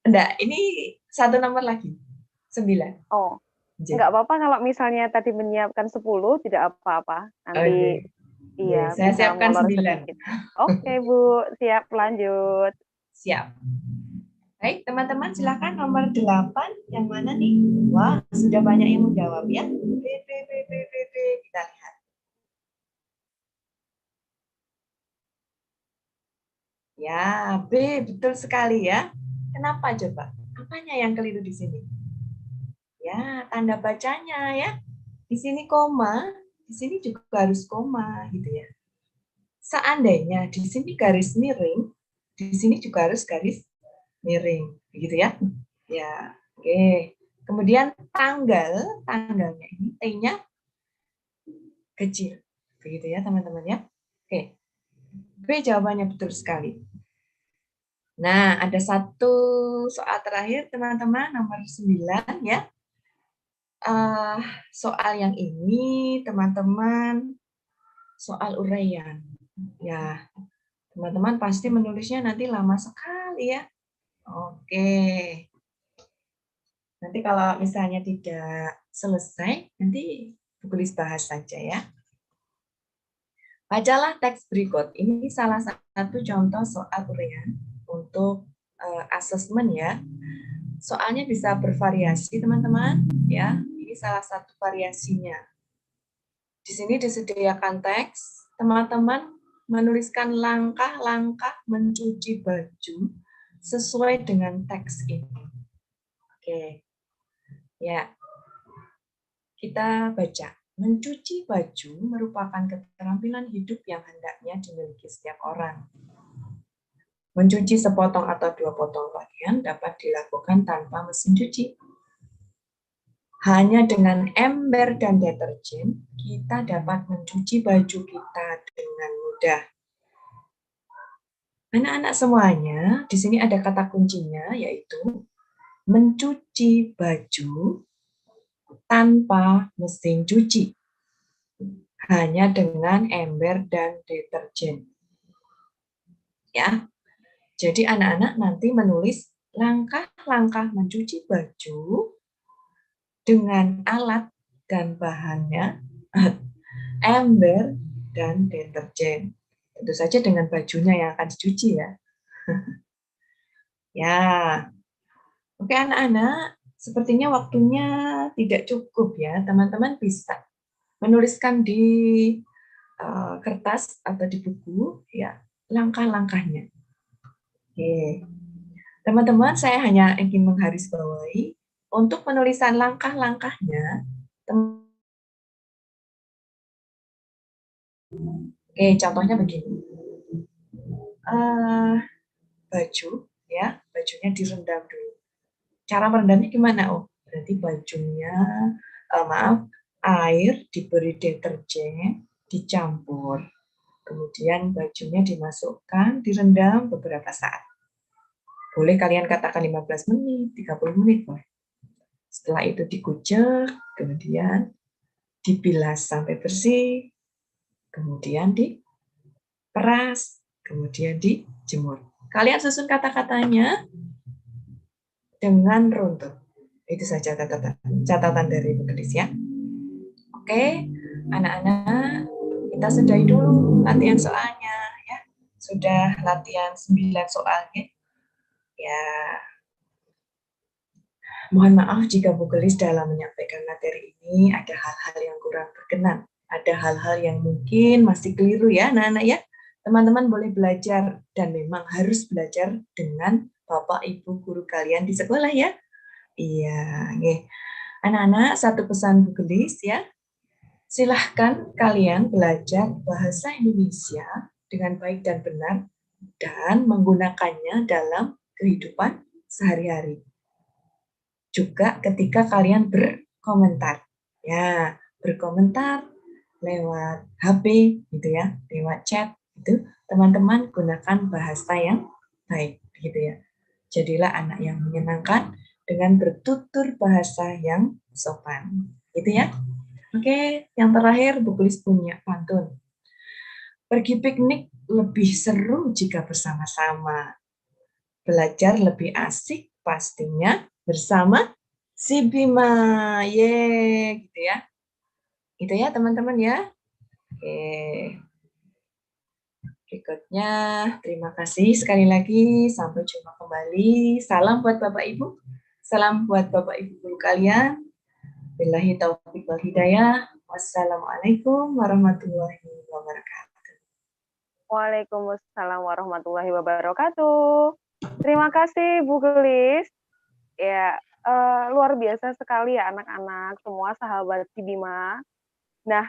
Enggak, ini satu nomor lagi. 9. Oh, J. enggak apa-apa kalau misalnya tadi menyiapkan 10, tidak apa-apa. Nanti iya saya bisa siapkan molor 9. sedikit. Oke, Bu, siap lanjut. Siap. Baik, teman-teman silakan nomor 8. Yang mana nih? Wah, sudah banyak yang menjawab ya. B. Kita lihat. Ya, B, betul sekali ya. Kenapa coba? Apanya yang keliru di sini? Ya, tanda bacanya ya. Di sini koma, di sini juga harus koma gitu ya. Seandainya di sini garis miring, di sini juga harus garis miring, begitu ya. Ya, oke. Kemudian tanggalnya ini T-nya kecil. Begitu ya, teman-teman ya. Oke. B jawabannya betul sekali. Nah, ada satu soal terakhir, teman-teman, nomor 9 ya. Soal yang ini, teman-teman, soal uraian. Ya, teman-teman pasti menulisnya nanti lama sekali ya. Oke. Nanti kalau misalnya tidak selesai, nanti Bu Gelis bahas saja ya. Bacalah teks berikut. Ini salah satu contoh soal uraian untuk asesmen ya. Soalnya bisa bervariasi teman-teman ya. Ini salah satu variasinya. Di sini disediakan teks, teman-teman menuliskan langkah-langkah mencuci baju sesuai dengan teks ini. Oke. Ya. Kita baca. Mencuci baju merupakan keterampilan hidup yang hendaknya dimiliki setiap orang. Mencuci sepotong atau 2 potong pakaian dapat dilakukan tanpa mesin cuci. Hanya dengan ember dan deterjen, kita dapat mencuci baju kita dengan mudah. Anak-anak semuanya, di sini ada kata kuncinya, yaitu mencuci baju tanpa mesin cuci. Hanya dengan ember dan deterjen. Ya, jadi anak-anak nanti menulis langkah-langkah mencuci baju dengan alat dan bahannya ember dan deterjen. Tentu saja dengan bajunya yang akan dicuci ya. Ya, oke anak-anak, sepertinya waktunya tidak cukup ya. Teman-teman bisa menuliskan di kertas atau di buku ya langkah-langkahnya. Oke, teman-teman, saya hanya ingin menggarisbawahi untuk penulisan langkah-langkahnya. Oke, contohnya begini. Baju, ya, bajunya direndam dulu. Cara merendamnya gimana? Oh, berarti bajunya, air diberi deterjen, dicampur. Kemudian bajunya dimasukkan, direndam beberapa saat. Boleh kalian katakan 15 menit, 30 menit. Boleh. Setelah itu dikucek, kemudian dibilas sampai bersih, kemudian diperas, kemudian dijemur. Kalian susun kata-katanya dengan runtut. Itu saja catatan dari Bu Gelis ya. Oke, anak-anak, kita sudahi dulu latihan soalnya ya. Sudah latihan 9 soalnya. Ya, mohon maaf jika Bu Gelis dalam menyampaikan materi ini ada hal-hal yang kurang berkenan. Ada hal-hal yang mungkin masih keliru ya anak-anak ya. Teman-teman boleh belajar dan memang harus belajar dengan Bapak Ibu guru kalian di sekolah ya. Iya, nih. Anak-anak, satu pesan Bu Gelis ya. Silahkan kalian belajar bahasa Indonesia dengan baik dan benar dan menggunakannya dalam kehidupan sehari-hari. Juga ketika kalian berkomentar. Ya, berkomentar lewat HP gitu ya, lewat chat itu teman-teman gunakan bahasa yang baik gitu ya. Jadilah anak yang menyenangkan dengan bertutur bahasa yang sopan. Gitu ya. Oke, yang terakhir Bu Gelis punya pantun. Pergi piknik lebih seru jika bersama-sama. Belajar lebih asik pastinya bersama si Bima. Ye, gitu ya. Gitu ya teman-teman ya. Oke. Berikutnya, terima kasih sekali lagi. Sampai jumpa kembali. Salam buat Bapak Ibu. Salam buat Bapak Ibu guru kalian. Billahi taufiq wal hidayah. Wassalamualaikum warahmatullahi wabarakatuh. Waalaikumsalam warahmatullahi wabarakatuh. Terima kasih Bu Gelis. Ya, luar biasa sekali ya anak-anak, semua sahabat si Bima. Nah,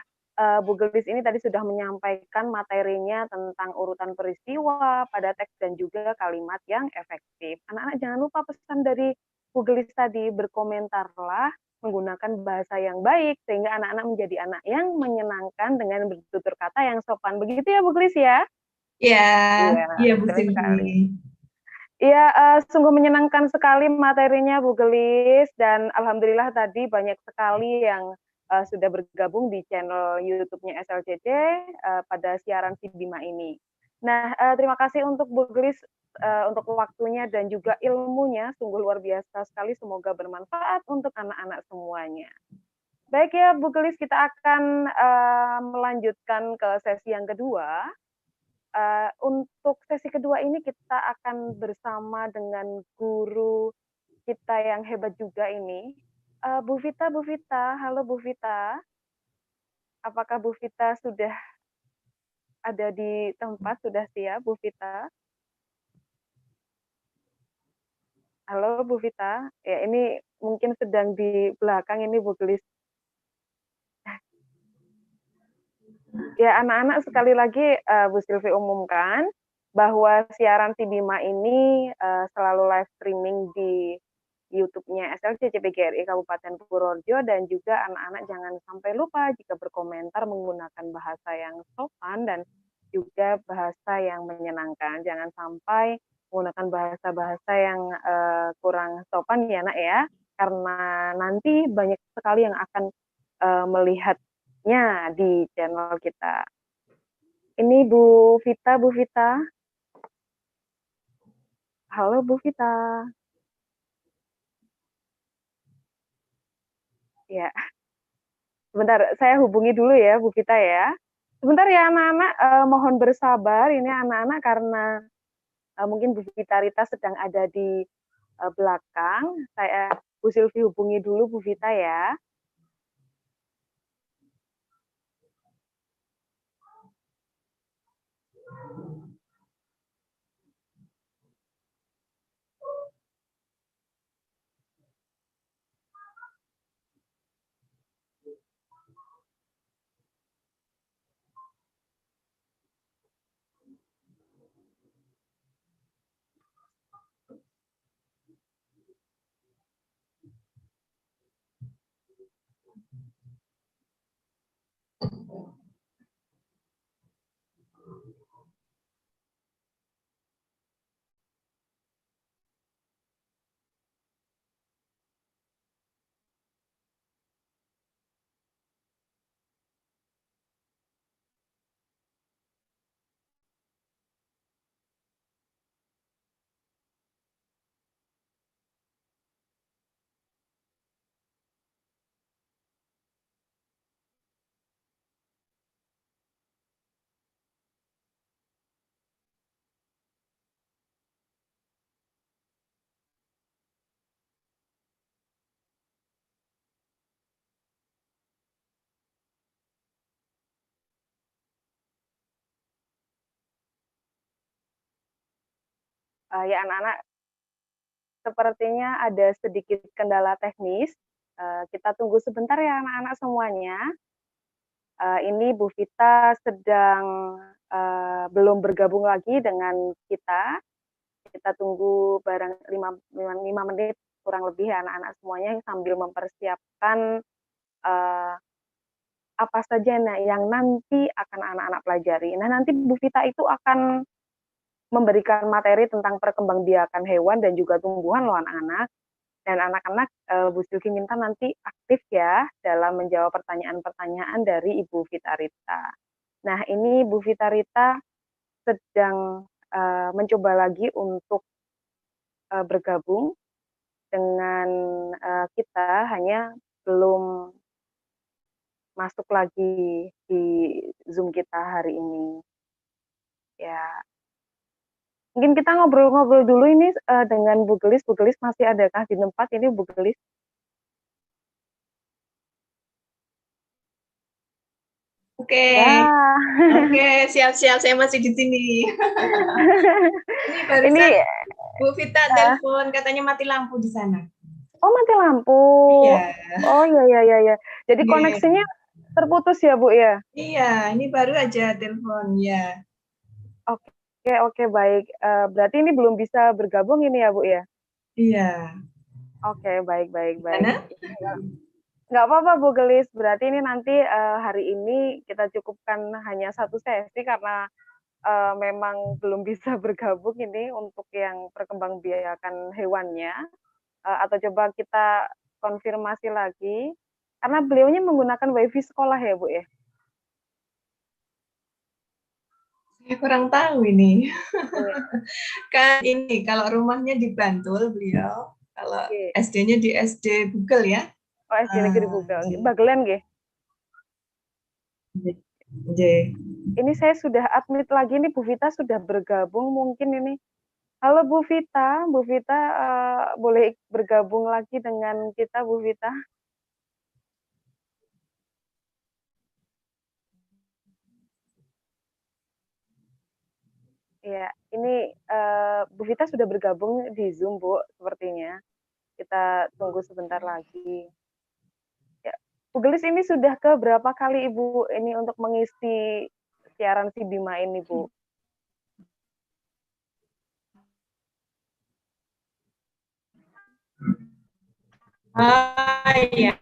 Bu Gelis ini tadi sudah menyampaikan materinya tentang urutan peristiwa pada teks dan juga kalimat yang efektif. Anak-anak jangan lupa pesan dari Bu Gelis tadi, berkomentarlah menggunakan bahasa yang baik sehingga anak-anak menjadi anak yang menyenangkan dengan bertutur kata yang sopan. Begitu ya Bu Gelis ya? Ya, Iya, iya Bu betul sekali. Silvi. Iya, sungguh menyenangkan sekali materinya Bu Gelis dan alhamdulillah tadi banyak sekali yang sudah bergabung di channel YouTube-nya SLCC pada siaran si Bima ini. Nah, terima kasih untuk Bu Gelis untuk waktunya dan juga ilmunya, sungguh luar biasa sekali. Semoga bermanfaat untuk anak-anak semuanya. Baik ya Bu Gelis, kita akan melanjutkan ke sesi yang kedua. Untuk sesi kedua ini kita akan bersama dengan guru kita yang hebat juga ini, Bu Vita. Halo Bu Vita. Apakah Bu Vita sudah ada di tempat, sudah siap Bu Vita? Halo Bu Vita, ya ini mungkin sedang di belakang ini Bu Gelis. Ya anak-anak sekali lagi Bu Silvi umumkan bahwa siaran si Bima ini selalu live streaming di YouTube-nya SLC CPGRI Kabupaten Purworejo dan juga anak-anak jangan sampai lupa jika berkomentar menggunakan bahasa yang sopan dan juga bahasa yang menyenangkan. Jangan sampai menggunakan bahasa-bahasa yang kurang sopan ya nak ya, karena nanti banyak sekali yang akan melihatnya di channel kita. Ini Bu Vita. Halo Bu Vita. Ya, sebentar saya hubungi dulu ya Bu Vita ya. Sebentar ya anak-anak, mohon bersabar ini anak-anak karena mungkin Bu Vita Rita sedang ada di belakang. Saya Bu Silvi hubungi dulu Bu Vita ya. Ya anak-anak, sepertinya ada sedikit kendala teknis. Kita tunggu sebentar ya anak-anak semuanya. Ini Bu Vita sedang belum bergabung lagi dengan kita. Kita tunggu barang 5 menit kurang lebih ya anak-anak semuanya sambil mempersiapkan apa saja yang nanti akan anak-anak pelajari. Nah, nanti Bu Vita itu akan memberikan materi tentang perkembangbiakan hewan dan juga tumbuhan loh anak-anak. Dan anak-anak, Bu Silvi minta nanti aktif ya dalam menjawab pertanyaan-pertanyaan dari Ibu Vita Rita. Nah, ini Bu Vita Rita sedang mencoba lagi untuk bergabung dengan kita, hanya belum masuk lagi di Zoom kita hari ini. Ya, mungkin kita ngobrol-ngobrol dulu ini dengan Bu Gelis. Bu Gelis masih adakah di tempat ini, Bu Gelis? Oke, Ya. Oke, siap-siap. Saya masih di sini. Ini barusan Ini Bu Vita telepon, katanya mati lampu di sana. oh mati lampu. Iya. Oh iya. Jadi Iya. koneksinya terputus ya Bu ya? Iya, ini baru aja telepon ya. Oke baik. Berarti ini belum bisa bergabung ini ya Bu ya? Iya. Oke baik. Mana? Nggak apa-apa Bu Gelis. Berarti ini nanti hari ini kita cukupkan hanya satu sesi karena memang belum bisa bergabung ini untuk yang perkembangbiakan hewannya. Atau coba kita konfirmasi lagi. Karena beliaunya menggunakan wifi sekolah ya Bu ya? Saya kurang tahu ini. Kan ini kalau rumahnya di Bantul beliau, kalau SD-nya di SD Google ya. Oh SD Negeri Google. Bagelen nggih. Ini saya sudah admit lagi nih, Bu Vita sudah bergabung mungkin ini. Halo Bu Vita boleh bergabung lagi dengan kita Bu Vita? Iya, ini Bu Vita sudah bergabung di Zoom Bu, sepertinya. Kita tunggu sebentar lagi. Ya, Bu Gelis ini sudah ke berapa kali Ibu ini untuk mengisi siaran si Bima ini Bu? Iya.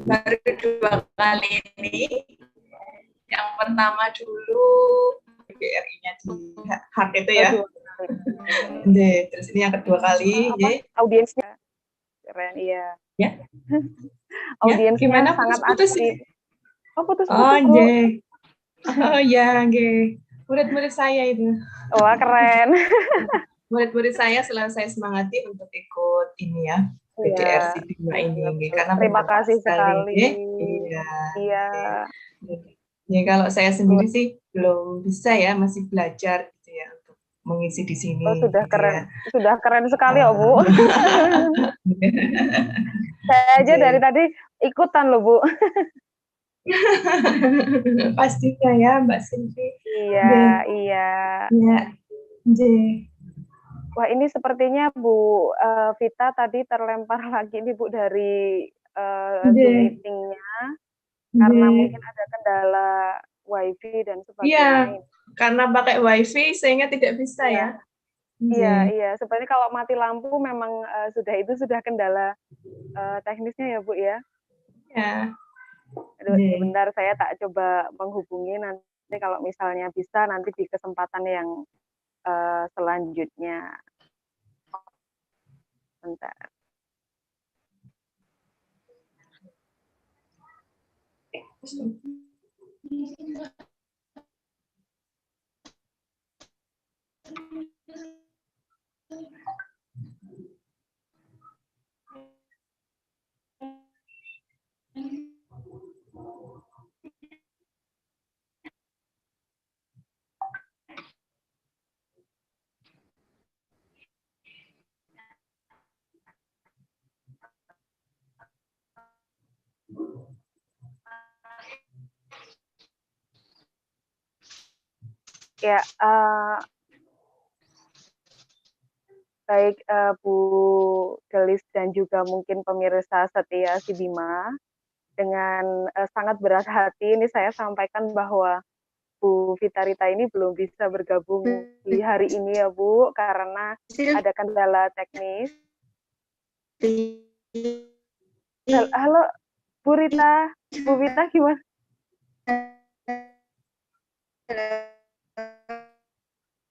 Baru 2 kali ini. Yang pertama dulu BRI-nya di hak itu ya. Terus ini yang kedua kali. Audiensnya keren, iya. Ya. Audiensnya ya, sangat putus, aktif. Oh putus. Oh ya, murid-murid saya itu. Wah keren. Murid-murid saya selalu saya semangati untuk ikut ini ya, PDR si Bima ini, karena terima kasih sekali. Iya. Ya kalau saya sendiri sih belum bisa ya, masih belajar gitu ya untuk mengisi di sini. Oh sudah gitu keren, ya. sudah keren sekali ya Bu. Saya aja dari tadi ikutan loh Bu. Pastinya ya Mbak Silvi. Iya. Ya, Wah ini sepertinya Bu Vita tadi terlempar lagi nih Bu dari Zoom meetingnya karena mungkin ada kendala wifi dan sebagainya. Iya, karena pakai wifi sehingga tidak bisa ya. Iya. Sebenarnya kalau mati lampu memang sudah kendala teknisnya ya Bu ya. Ya. Aduh, sebentar saya tak coba menghubungi nanti kalau misalnya bisa nanti di kesempatan yang selanjutnya. Bentar. Ya, Baik Bu Gelis dan juga mungkin pemirsa setia si Bima, dengan sangat berat hati ini saya sampaikan bahwa Bu Vitarita ini belum bisa bergabung di hari ini ya Bu, karena ada kendala teknis. Halo Bu Rita, Bu Vita gimana?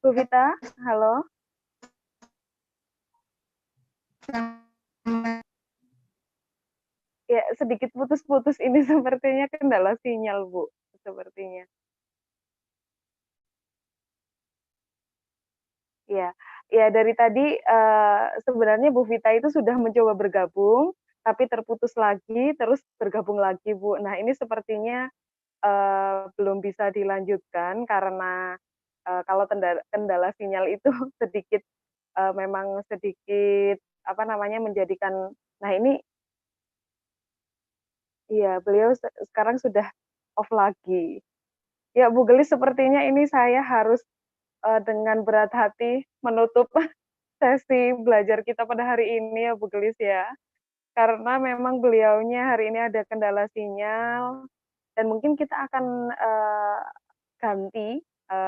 Bu Vita, halo. Ya, sedikit putus-putus ini sepertinya kendala sinyal, Bu. Sepertinya. Ya, ya dari tadi sebenarnya Bu Vita itu sudah mencoba bergabung, tapi terputus lagi, terus bergabung lagi, Bu. Nah, ini sepertinya belum bisa dilanjutkan karena kalau kendala sinyal itu sedikit memang sedikit apa namanya menjadikan. Nah, ini iya, beliau sekarang sudah off lagi. Ya, Bu Gelis, sepertinya ini saya harus dengan berat hati menutup sesi belajar kita pada hari ini ya, Bu Gelis ya. Karena memang beliaunya hari ini ada kendala sinyal dan mungkin kita akan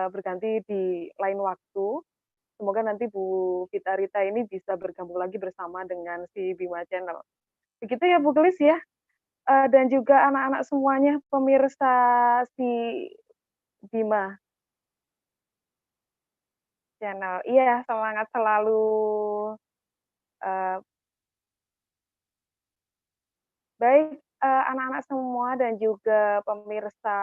berganti di lain waktu. Semoga nanti Bu Vita Rita ini bisa bergabung lagi bersama dengan si Bima Channel. Begitu ya Bu Gelis ya. Dan juga anak-anak semuanya pemirsa si Bima Channel. Iya, semangat selalu. Uh, Baik, anak-anak semua dan juga pemirsa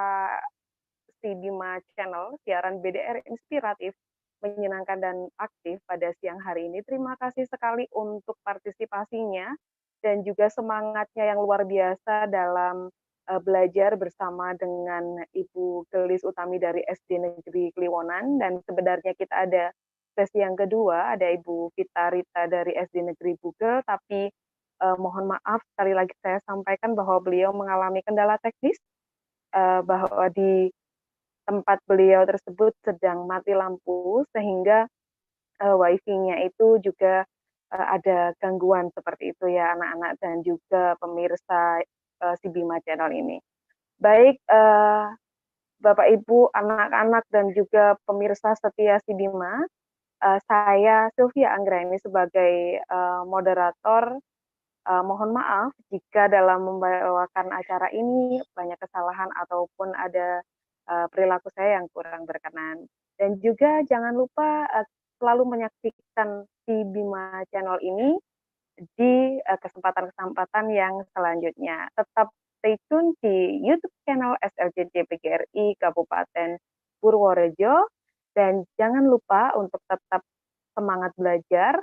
si Bima Channel, siaran BDR inspiratif, menyenangkan dan aktif pada siang hari ini. Terima kasih sekali untuk partisipasinya dan juga semangatnya yang luar biasa dalam belajar bersama dengan Ibu Gelis Utami dari SD Negeri Kliwonan. Dan sebenarnya kita ada sesi yang kedua, ada Ibu Vita Rita dari SD Negeri Bugel, tapi mohon maaf sekali lagi saya sampaikan bahwa beliau mengalami kendala teknis, bahwa di tempat beliau tersebut sedang mati lampu sehingga wifi-nya itu juga ada gangguan seperti itu ya anak-anak dan juga pemirsa si Bima Channel ini. Baik Bapak Ibu, anak-anak dan juga pemirsa setia si Bima, saya Sylvia Anggraini sebagai moderator. Mohon maaf jika dalam membawakan acara ini banyak kesalahan ataupun ada perilaku saya yang kurang berkenan. Dan juga jangan lupa selalu menyaksikan si Bima Channel ini di kesempatan-kesempatan yang selanjutnya. Tetap stay tune di YouTube channel SLJJ PGRI Kabupaten Purworejo dan jangan lupa untuk tetap semangat belajar.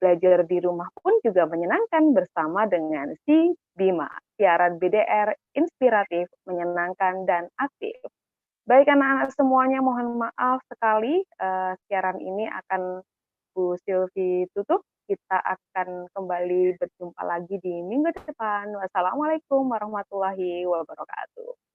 Belajar di rumah pun juga menyenangkan bersama dengan si Bima. Siaran BDR inspiratif, menyenangkan, dan aktif. Baik anak-anak semuanya, mohon maaf sekali siaran ini akan Bu Sylvie tutup. Kita akan kembali berjumpa lagi di minggu depan. Wassalamualaikum warahmatullahi wabarakatuh.